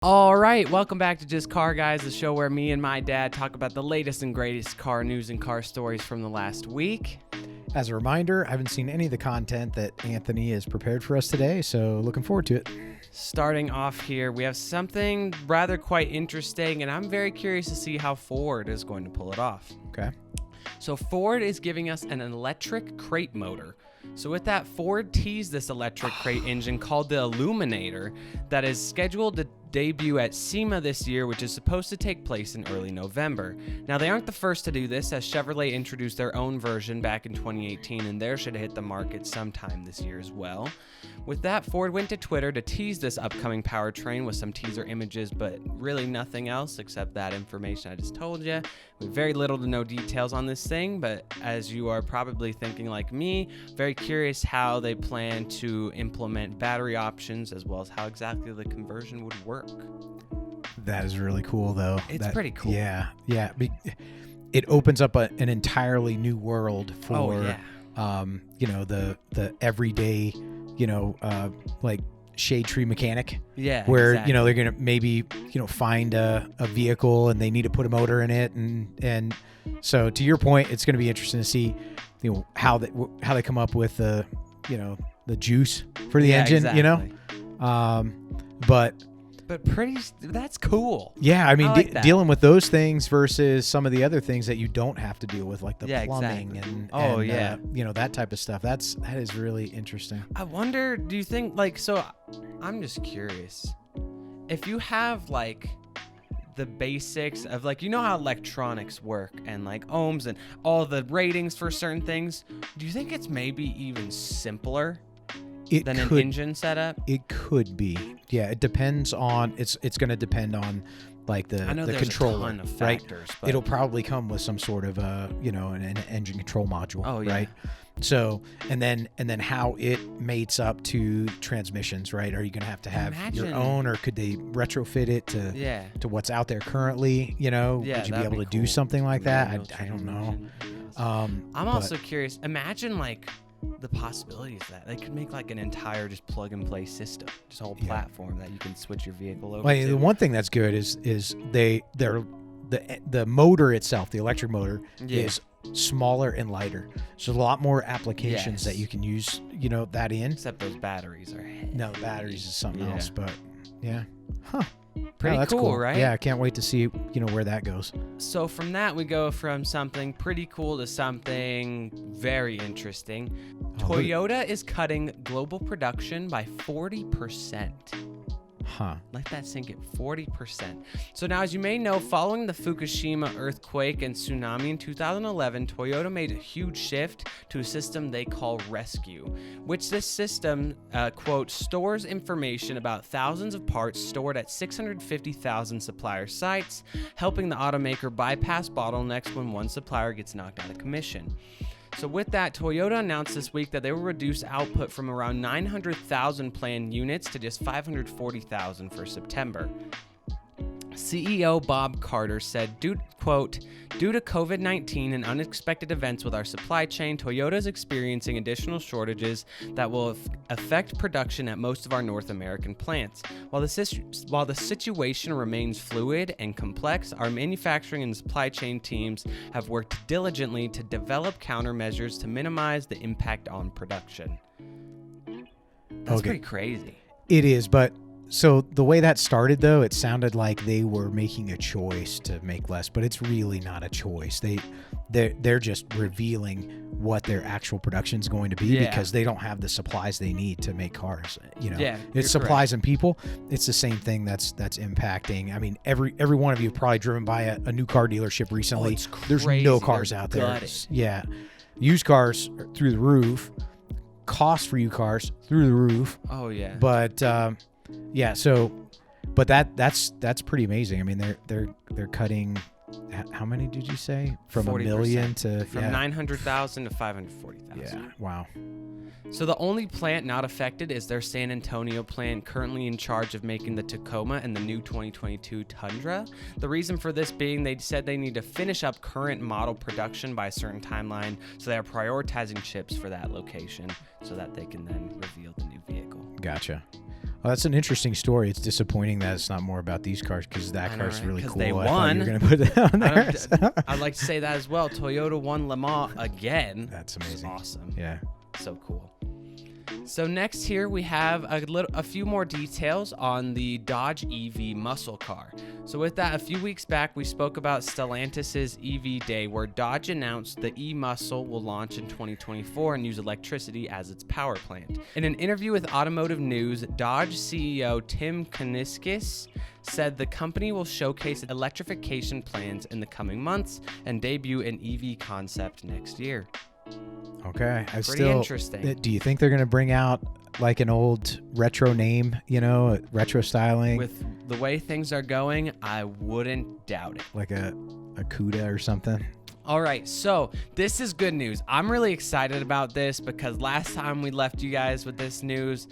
All right, welcome back to Just Car Guys, the show where me and my dad talk about the latest and greatest car news and car stories from the last week. As a reminder, I haven't seen any of the content that Anthony has prepared for us today, so looking forward to it. Starting off here, we have something rather quite interesting, and I'm very curious to see how Ford is going to pull it off. Okay. So Ford is giving us an electric crate motor. So with that, Ford teased this electric crate engine called the Illuminator that is scheduled to debut at SEMA this year, which is supposed to take place in early November. Now, they aren't the first to do this, as Chevrolet introduced their own version back in 2018, and theirs should hit the market sometime this year as well. With that, Ford went to Twitter to tease this upcoming powertrain with some teaser images, but really nothing else except that information I just told you. We have very little to no details on this thing, but as you are probably thinking like me, very curious how they plan to implement battery options as well as how exactly the conversion would work. That is really cool, though. It's pretty cool. Yeah. It opens up an entirely new world for, the everyday, like shade tree mechanic. Yeah. Where, exactly. they're going to maybe, find a vehicle and they need to put a motor in it. And so to your point, it's going to be interesting to see, how they come up with the juice for the engine, exactly. But that's cool. Yeah, I mean, I like that. dealing with those things versus some of the other things that you don't have to deal with, like the plumbing exactly. and that type of stuff. That is really interesting. I wonder, do you think, I'm just curious. If you have, the basics of, how electronics work and, ohms and all the ratings for certain things, do you think it's maybe even simpler than an engine setup? It could be. Yeah, it depends on it's going to depend on the controller, a ton of factors, right? But It'll probably come with some sort of an engine control module, right? So, and then how it mates up to transmissions, right? Are you going to have your own, or could they retrofit it to what's out there currently? Would you be able to do something like that? I don't know. I'm also curious. Imagine the possibilities that they could make an entire just plug and play system, just a whole platform that you can switch your vehicle over to. The one thing that's good is the motor itself, the electric motor, is smaller and lighter. So there's a lot more applications that you can use, that in. Except those batteries are heavy. No, batteries is something else, but yeah. Huh. Pretty that's cool, right? Yeah, I can't wait to see, where that goes. So from that, we go from something pretty cool to something very interesting. Toyota is cutting global production by 40%. Huh. Let that sink in, 40%. So now, as you may know, following the Fukushima earthquake and tsunami in 2011, Toyota made a huge shift to a system they call Rescue, which this system, quote, stores information about thousands of parts stored at 650,000 supplier sites, helping the automaker bypass bottlenecks when one supplier gets knocked out of commission. So with that, Toyota announced this week that they will reduce output from around 900,000 planned units to just 540,000 for September. CEO Bob Carter said, quote, due to COVID-19 and unexpected events with our supply chain, Toyota is experiencing additional shortages that will affect production at most of our North American plants. While the situation remains fluid and complex, our manufacturing and supply chain teams have worked diligently to develop countermeasures to minimize the impact on production. That's pretty crazy. It is, but so the way that started, though, it sounded like they were making a choice to make less, but it's really not a choice. They're just revealing what their actual production is going to be because they don't have the supplies they need to make cars. It's supplies and people. It's the same thing that's impacting. I mean, every one of you have probably driven by a new car dealership recently. There's no cars out there. Yeah, used cars are through the roof. Cost for used cars through the roof. Oh yeah, but. But that's pretty amazing. I mean, they're cutting. How many did you say? From 40%. 1 million to 900,000 to 540,000. Yeah. Wow. So the only plant not affected is their San Antonio plant, currently in charge of making the Tacoma and the new 2022 Tundra. The reason for this being they said they need to finish up current model production by a certain timeline, so they are prioritizing chips for that location so that they can then reveal the new vehicle. Gotcha. Well, that's an interesting story. It's disappointing that it's not more about these cars because that I know, car's right? really 'Cause cool. they I thought won. you were going to put it on there. I'd like to say that as well. Toyota won Le Mans again. That's amazing. Awesome. Yeah. So cool. So next here we have a few more details on the Dodge EV muscle car. So with that, a few weeks back we spoke about Stellantis' EV Day, where Dodge announced the e-muscle will launch in 2024 and use electricity as its power plant. In an interview with Automotive News, Dodge CEO Tim Kuniskis said the company will showcase electrification plans in the coming months and debut an EV concept next year. Okay. Pretty interesting. Do you think they're going to bring out like an old retro name, retro styling? With the way things are going, I wouldn't doubt it. Like a CUDA or something? All right, so this is good news. I'm really excited about this because last time we left you guys with this news,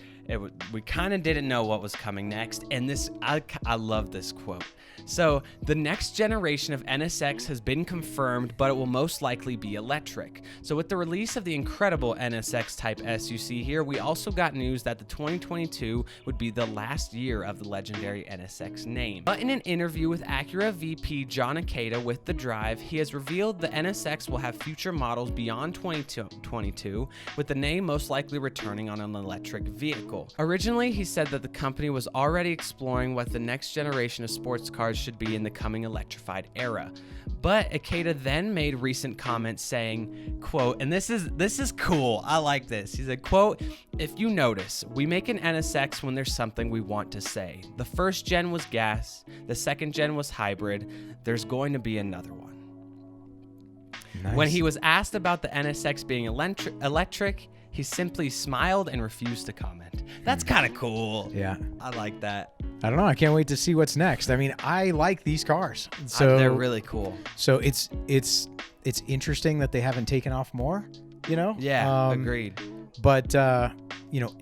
we kind of didn't know what was coming next. And I love this quote. So the next generation of NSX has been confirmed, but it will most likely be electric. So with the release of the incredible NSX Type S you see here, we also got news that the 2022 would be the last year of the legendary NSX name. But in an interview with Acura VP John Ikeda with The Drive, he has revealed the NSX will have future models beyond 2022, with the name most likely returning on an electric vehicle. Originally, he said that the company was already exploring what the next generation of sports cars should be in the coming electrified era. But Ikeda then made recent comments saying, quote, and this is cool, I like this. He said, quote, "If you notice, we make an NSX when there's something we want to say. The first gen was gas, the second gen was hybrid, there's going to be another one." Nice. When he was asked about the NSX being electric, he simply smiled and refused to comment. That's kind of cool. Yeah. I like that. I don't know. I can't wait to see what's next. I mean, I like these cars. So They're really cool. So it's interesting that they haven't taken off more, Yeah, agreed. But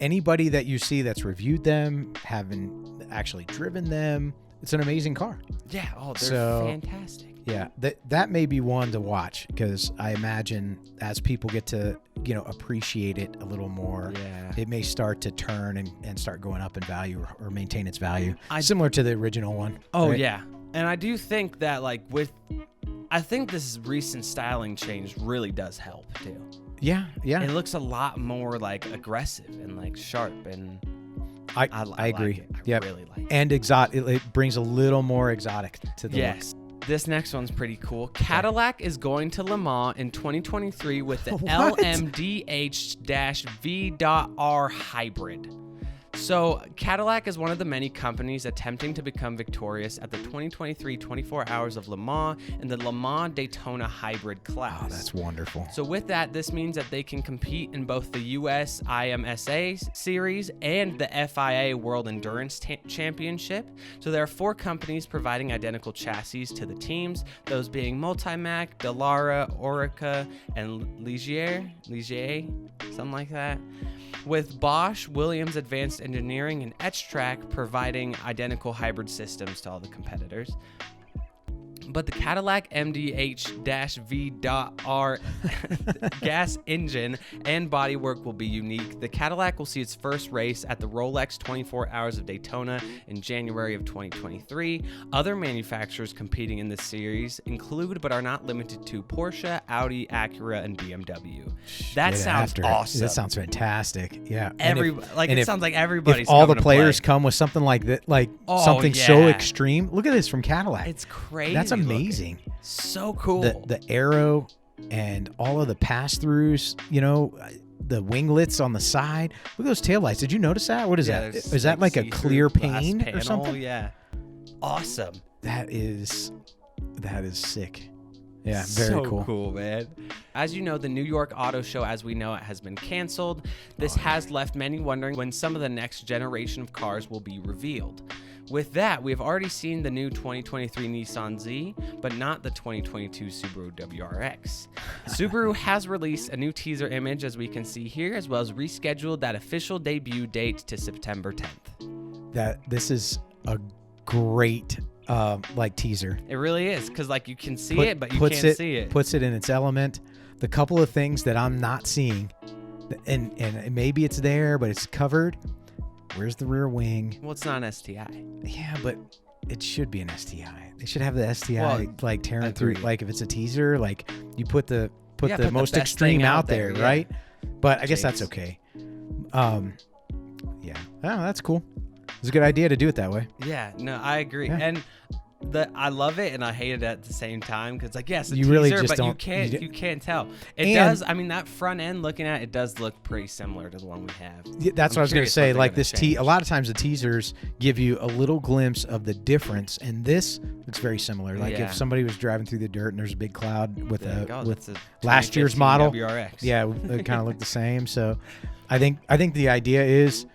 anybody that you see that's reviewed them, haven't actually driven them, it's an amazing car. Yeah, they're fantastic. Yeah, that may be one to watch because I imagine as people get to appreciate it a little more, it may start to turn and start going up in value or maintain its value, similar to the original one. Oh right? yeah, and I do think that I think this recent styling change really does help too. Yeah. It looks a lot more aggressive and sharp, and I Like agree. it. I really like it. And exotic. It brings a little more exotic to the look. This next one's pretty cool. Cadillac is going to Le Mans in 2023 with the What? LMDH-V.R hybrid. So Cadillac is one of the many companies attempting to become victorious at the 2023 24 Hours of Le Mans in the Le Mans Daytona hybrid class. Oh, that's wonderful. So with that, this means that they can compete in both the US IMSA series and the FIA World Endurance Championship. So there are 4 companies providing identical chassis to the teams, those being Multimac, Dallara, Orica, and Ligier, something like that. With Bosch, Williams Advanced Engineering, and Etch-Track providing identical hybrid systems to all the competitors. But the Cadillac MDH-V.R gas engine and bodywork will be unique. The Cadillac will see its first race at the Rolex 24 Hours of Daytona in January of 2023. Other manufacturers competing in this series include, but are not limited to, Porsche, Audi, Acura, and BMW. That sounds awesome. That sounds fantastic. Yeah. It sounds like everybody's if all the coming to players play. come with something like that, something so extreme. Look at this from Cadillac. It's crazy. That's amazing. Looking. So cool. The arrow and all of the pass-throughs, the winglets on the side. Look at those taillights. Did you notice that? What is that? Is that like a clear pane or something? Yeah. Awesome. That is sick. Yeah, very cool. So cool, man. As you know, the New York Auto Show, as we know it, has been canceled. This has left many wondering when some of the next generation of cars will be revealed. With that, we have already seen the new 2023 Nissan Z, but not the 2022 Subaru WRX. Subaru has released a new teaser image, as we can see here, as well as rescheduled that official debut date to September 10th. This is a great teaser. It really is, because you can see it, but you can't see it. Puts it in its element. The couple of things that I'm not seeing, and maybe it's there, but it's covered. Where's the rear wing? Well, it's not an STI. Yeah, but it should be an STI. They should have the STI Well, like tearing through. agreed. Like if it's a teaser, like you put the Yeah, put the most best extreme thing out there, yeah. right? But I guess that's Chase. okay. Yeah. Oh, that's cool. It's a good idea to do it that way. Yeah, no, I agree. Yeah. And I love it and I hate it at the same time because, like, yes, a You teaser, really just but don't- you can't tell. It And- does. I mean, that front end looking at it does look pretty similar to the one we have. Yeah, that's I'm what I was going to curious say. what Like they're this gonna a lot of times the teasers give you a little glimpse of the difference, and this looks very similar. Like Yeah. if somebody was driving through the dirt and there's a big cloud with Like, oh, with that's a last year's 2015 model, WRX. yeah, it kind of looked the same. So I think the idea is,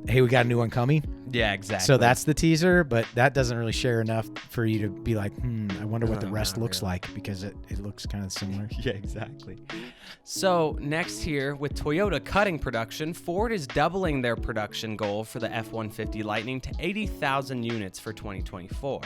hey, we got a new one coming. Yeah, exactly. So that's the teaser, but that doesn't really share enough for you to be like, I wonder what the rest not looks really. like, because it looks kind of similar. Yeah, exactly. So next here, with Toyota cutting production, Ford is doubling their production goal for the F-150 Lightning to 80,000 units for 2024.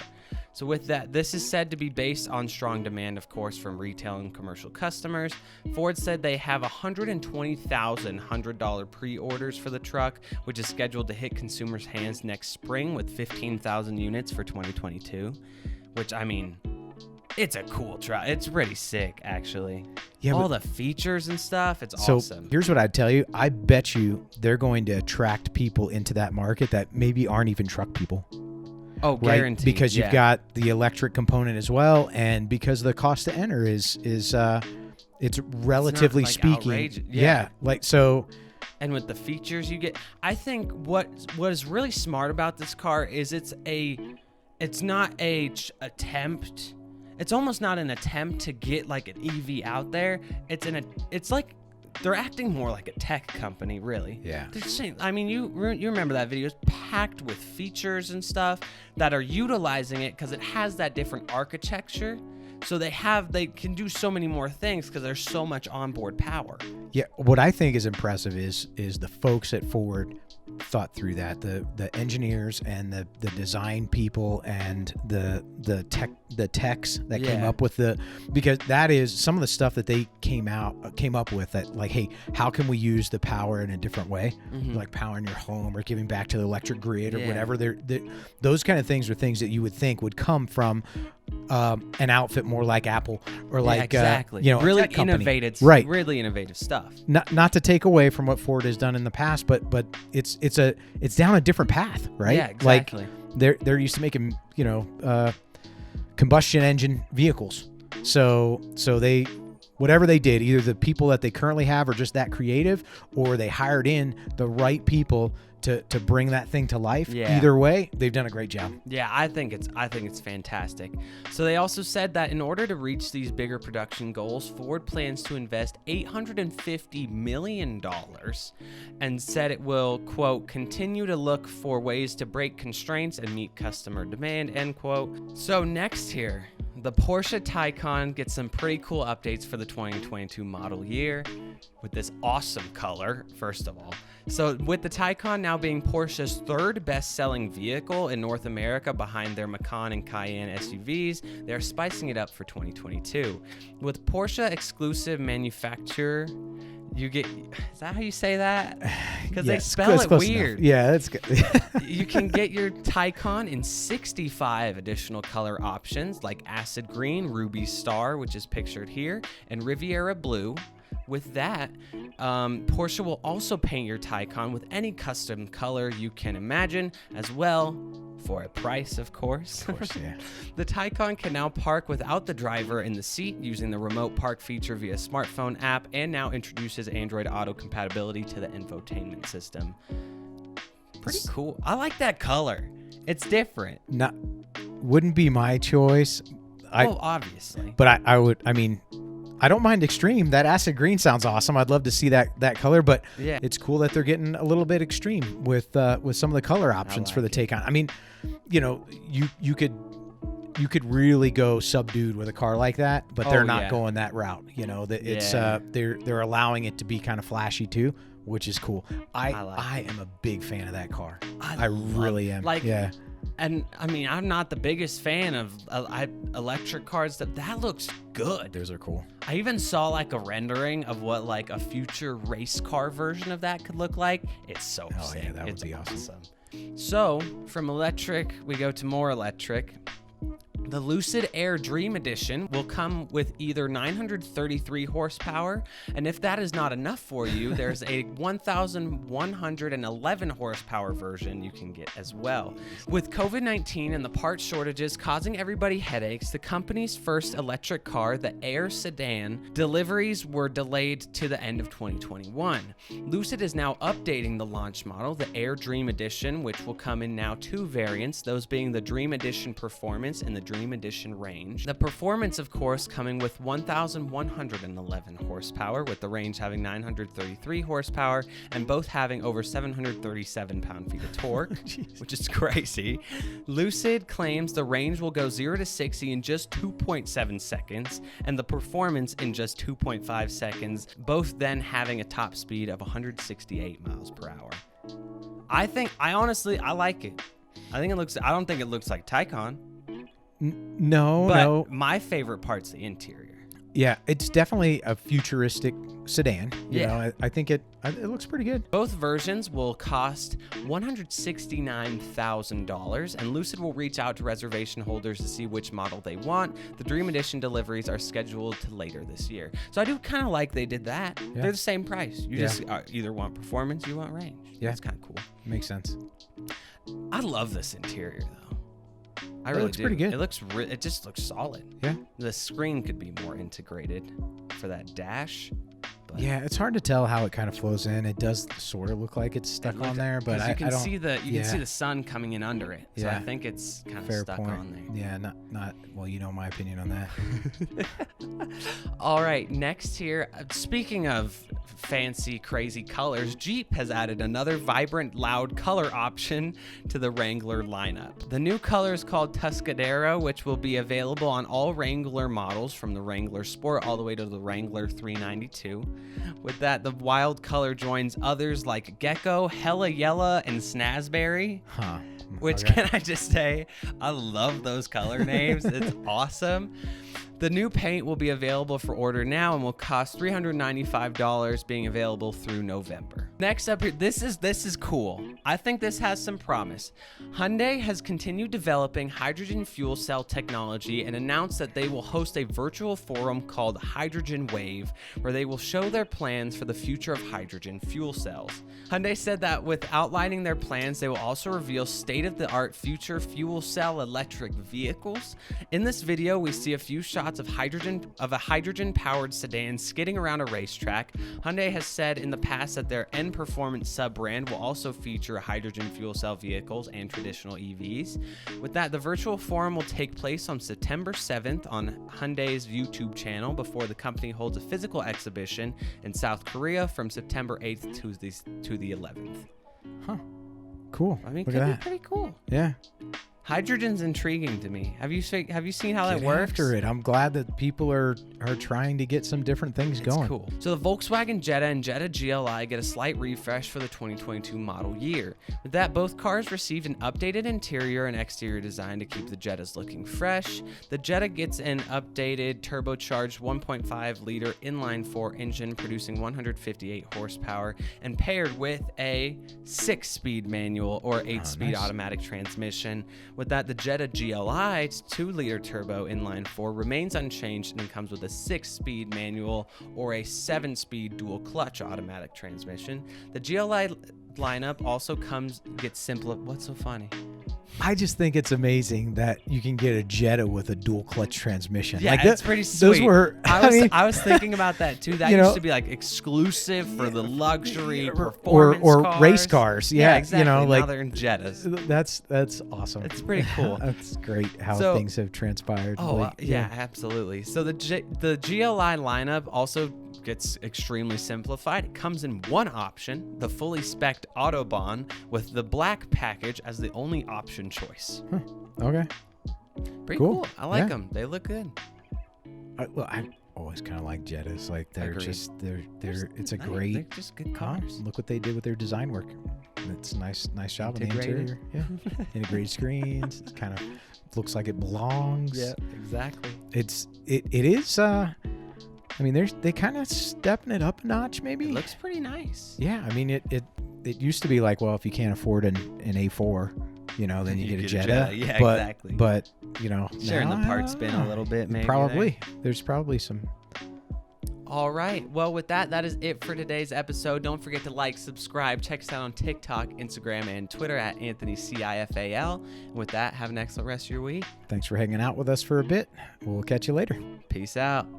So with that, this is said to be based on strong demand, of course, from retail and commercial customers. Ford said they have 120,000 $100 pre-orders for the truck, which is scheduled to hit consumers' hands next spring with 15,000 units for 2022, which, I mean, it's a cool truck. It's pretty sick, actually. Yeah, All but- the features and stuff, it's So awesome. here's what I'd tell you. I bet you they're going to attract people into that market that maybe aren't even truck people. Oh, Right? guaranteed. Because yeah. you've got the electric component as well, and because the cost to enter is it's relatively like, speaking. outrageous. Yeah. Yeah. Like so And with the features you get, I think what is really smart about this car is it's not a attempt. It's almost not an attempt to get like an EV out there. It's like they're acting more like a tech company, really. Yeah. They're saying, I mean, you remember that video? It's packed with features and stuff that are utilizing it because it has that different architecture. So they can do so many more things because there's so much onboard power. Yeah, what I think is impressive is the folks at Ford thought through that. The engineers and the design people and the techs that came Yeah. up with because that is some of the stuff that they came up with, that like, hey, how can we use the power in a different way? Like powering your home or giving back to the electric grid or Yeah. whatever. Those kind of things are things that you would think would come from an outfit more like Apple or like exactly. a really tech company. innovative, right? Really innovative stuff. Not to take away from what Ford has done in the past, but it's down a different path, right? Yeah, exactly. Like they're used to making combustion engine vehicles, so they whatever they did, either the people that they currently have are just that creative, or they hired in the right people to bring that thing to life. Yeah. Either way, they've done a great job. Yeah, I think it's fantastic. So they also said that in order to reach these bigger production goals, Ford plans to invest $850 million and said it will, quote, continue to look for ways to break constraints and meet customer demand, end quote. So next here, the Porsche Tycon gets some pretty cool updates for the 2022 model year with this awesome color, first of all. So with the Tycon now being Porsche's third best-selling vehicle in North America behind their Macan and Cayenne SUVs, they're spicing it up for 2022. With Porsche exclusive manufacturer, you get, is that how you say that? Because they Yes, spell it's it close weird. enough. Yeah, that's good. You can get your Tycon in 65 additional color options like acid green, ruby star, which is pictured here, and Riviera blue. With that, Porsche will also paint your Tycon with any custom color you can imagine, as well, for a price, of course. Of course, yeah. The Tycon can now park without the driver in the seat using the remote park feature via smartphone app, and now introduces Android Auto compatibility to the infotainment system. Pretty cool. I like that color. It's different. Wouldn't be my choice. Obviously. But I mean, I don't mind extreme. That acid green sounds awesome. I'd love to see that color, but Yeah. it's cool that they're getting a little bit extreme with some of the color options for the like Taycan. I mean, you could really go subdued with a car like that, but they're not going that route. They're allowing it to be kind of flashy too, which is cool. I am a big fan of that car. I really am. Like, yeah. And I mean, I'm not the biggest fan of electric cars. That looks good. Those are cool. I even saw like a rendering of what like a future race car version of that could look like. It's so sick. Yeah, that would be awesome. So from electric, we go to more electric. The Lucid Air Dream Edition will come with either 933 horsepower, and if that is not enough for you, there's a 1,111 horsepower version you can get as well. With COVID-19 and the part shortages causing everybody headaches, the company's first electric car, the Air Sedan, deliveries were delayed to the end of 2021. Lucid is now updating the launch model, the Air Dream Edition, which will come in now 2 variants, those being the Dream Edition Performance and the Dream Edition Range. The Performance, of course, coming with 1,111 horsepower, with the Range having 933 horsepower, and both having over 737 pound-feet of torque, which is crazy. Lucid claims the Range will go 0 to 60 in just 2.7 seconds, and the Performance in just 2.5 seconds, both then having a top speed of 168 miles per hour. I honestly like it. I don't think it looks like Tycon. No. My favorite part's the interior. Yeah, it's definitely a futuristic sedan. You know, I think it looks pretty good. Both versions will cost $169,000, and Lucid will reach out to reservation holders to see which model they want. The Dream Edition deliveries are scheduled to later this year. So I do kind of like they did that. Yeah. They're the same price. You just either want performance, you want range. Yeah, that's kind of cool. Makes sense. I love this interior though. I really do. Pretty good. It just looks solid. Yeah. The screen could be more integrated for that dash. But yeah, it's hard to tell how it kind of flows in. It does sort of look like it's stuck on there, but you can see the sun coming in under it. So I think it's kind of stuck on there. Yeah, not well, you know my opinion on that. All right, next here, speaking of fancy, crazy colors, Jeep has added another vibrant, loud color option to the Wrangler lineup. The new color is called Tuscadero, which will be available on all Wrangler models from the Wrangler Sport all the way to the Wrangler 392. With that, the wild color joins others like Gecko, Hella Yella, and Snazberry. Which can I just say, I love those color names. It's awesome. The new paint will be available for order now and will cost $395, being available through November. Next up here, this is cool. I think this has some promise. Hyundai has continued developing hydrogen fuel cell technology and announced that they will host a virtual forum called Hydrogen Wave, where they will show their plans for the future of hydrogen fuel cells. Hyundai said that with outlining their plans, they will also reveal state-of-the-art future fuel cell electric vehicles. In this video, we see a few shots of a hydrogen-powered sedan skidding around a racetrack. Hyundai has said in the past that their N Performance sub-brand will also feature hydrogen fuel cell vehicles and traditional EVs. With that, the virtual forum will take place on September 7th on Hyundai's YouTube channel before the company holds a physical exhibition in South Korea from September 8th to the 11th. Huh. Cool. I mean, it could be pretty cool. Yeah. Hydrogen's intriguing to me. Have you seen how that works? After it. I'm glad that people are trying to get some different things going. It's cool. So the Volkswagen Jetta and Jetta GLI get a slight refresh for the 2022 model year. With that, both cars received an updated interior and exterior design to keep the Jettas looking fresh. The Jetta gets an updated turbocharged 1.5-liter inline-4 engine producing 158 horsepower and paired with a 6-speed manual or 8-speed automatic transmission. With that, the Jetta GLI 2-liter turbo inline-4 remains unchanged and comes with a 6-speed manual or a 7-speed dual-clutch automatic transmission. The GLI lineup also gets simpler. What's so funny? I just think it's amazing that you can get a Jetta with a dual clutch transmission. Yeah, that's pretty sweet. Those were. I was thinking about that too. That used to be like exclusive for the luxury performance or cars. Race cars. Yeah, exactly. Now they're in Jettas. That's awesome. It's pretty cool. That's great how things have transpired. Oh yeah, absolutely. So the GLI lineup also gets extremely simplified. It comes in one option, the fully spec'd Autobahn, with the black package as the only option choice. Okay. Pretty cool. I like them. They look good. always kind of like Jettas. Like they're Agreed. just they're it's a They're great just good cars. look what they did with their design work. It's nice job on the Integrated. interior. Yeah. Integrated screens. It kind of looks like it belongs. Yeah, exactly. It is I mean they kind of stepping it up a notch maybe. It looks pretty nice. Yeah, I mean it used to be like, well, if you can't afford an A4, then you get a Jetta. Yeah, but, exactly. But Sharing the now, parts bin a little bit, maybe. Probably. There's probably some. All right. Well, with that is it for today's episode. Don't forget to like, subscribe, check us out on TikTok, Instagram, and Twitter at AnthonyCIFAL. And with that, have an excellent rest of your week. Thanks for hanging out with us for a bit. We'll catch you later. Peace out.